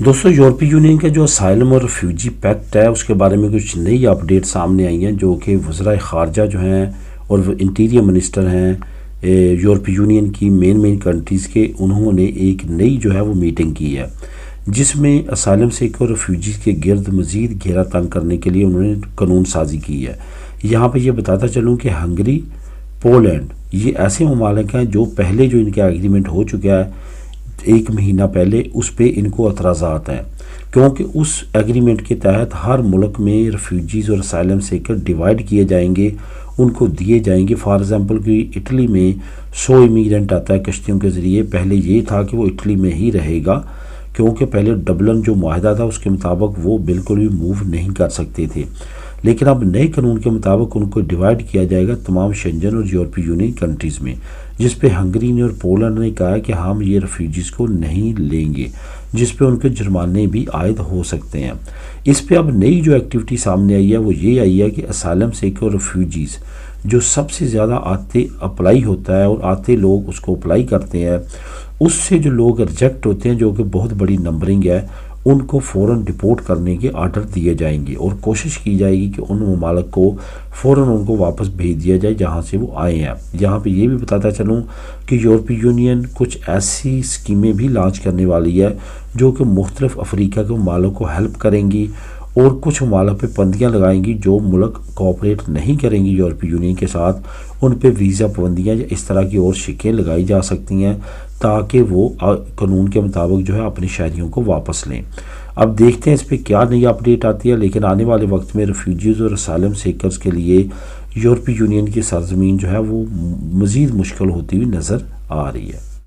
دوستو یورپی یونین کا جو اسائلم اور ریفیوجی پیکٹ ہے اس کے بارے میں کچھ نئی اپڈیٹ سامنے آئی ہیں، جو کہ وزراء خارجہ جو ہیں اور انٹیریئر منسٹر ہیں یورپی یونین کی مین کنٹریز کے، انہوں نے ایک نئی جو ہے وہ میٹنگ کی ہے، جس میں اسائلم سیکر اور ریفیوجیز کے گرد مزید گھیرا تنگ کرنے کے لیے انہوں نے قانون سازی کی ہے۔ یہاں پہ یہ بتاتا چلوں کہ ہنگری، پولینڈ یہ ایسے ممالک ہیں جو پہلے جو ان کا ایگریمنٹ ہو چکا ہے 1 مہینہ پہلے، اس پہ ان کو اعتراضات ہیں، کیونکہ اس ایگریمنٹ کے تحت ہر ملک میں ریفیوجیز اور اسائلم سیکر ڈیوائیڈ کیے جائیں گے، ان کو دیے جائیں گے۔ فار ایگزامپل کہ اٹلی میں 100 امیگرینٹ آتا ہے کشتیوں کے ذریعے، پہلے یہ تھا کہ وہ اٹلی میں ہی رہے گا، کیونکہ پہلے ڈبلن جو معاہدہ تھا اس کے مطابق وہ بالکل بھی موو نہیں کر سکتے تھے، لیکن اب نئے قانون کے مطابق ان کو ڈیوائیڈ کیا جائے گا تمام شنجن اور یورپی یونین کنٹریز میں، جس پہ ہنگری نے اور پولینڈ نے کہا ہے کہ ہم یہ ریفیوجیز کو نہیں لیں گے، جس پہ ان کے جرمانے بھی عائد ہو سکتے ہیں۔ اس پہ اب نئی جو ایکٹیویٹی سامنے آئی ہے وہ یہ آئی ہے کہ اسائلم سیکر اور ریفیوجیز جو سب سے زیادہ اپلائی ہوتا ہے اور آتے لوگ اس کو اپلائی کرتے ہیں، اس سے جو لوگ ریجیکٹ ہوتے ہیں، جو کہ بہت بڑی نمبرنگ ہے، ان کو فوراً ڈپورٹ کرنے کے آرڈر دیے جائیں گے، اور کوشش کی جائے گی کہ ان ممالک کو فوراً ان کو واپس بھیج دیا جائے جہاں سے وہ آئے ہیں۔ یہاں پہ یہ بھی بتاتا چلوں کہ یورپی یونین کچھ ایسی اسکیمیں بھی لانچ کرنے والی ہے جو کہ مختلف افریقہ کے ممالک کو ہیلپ کریں گی، اور کچھ ممالک پہ پابندیاں لگائیں گی جو ملک کوآپریٹ نہیں کریں گی یورپی یونین کے ساتھ، ان پہ ویزا پابندیاں یا اس طرح کی اور شکیں لگائی جا سکتی ہیں تاکہ وہ قانون کے مطابق جو ہے اپنی شہریوں کو واپس لیں۔ اب دیکھتے ہیں اس پہ کیا نئی اپڈیٹ آتی ہے، لیکن آنے والے وقت میں ریفیوجیز اور اسائلم سیکرز کے لیے یورپی یونین کی سرزمین جو ہے وہ مزید مشکل ہوتی ہوئی نظر آ رہی ہے۔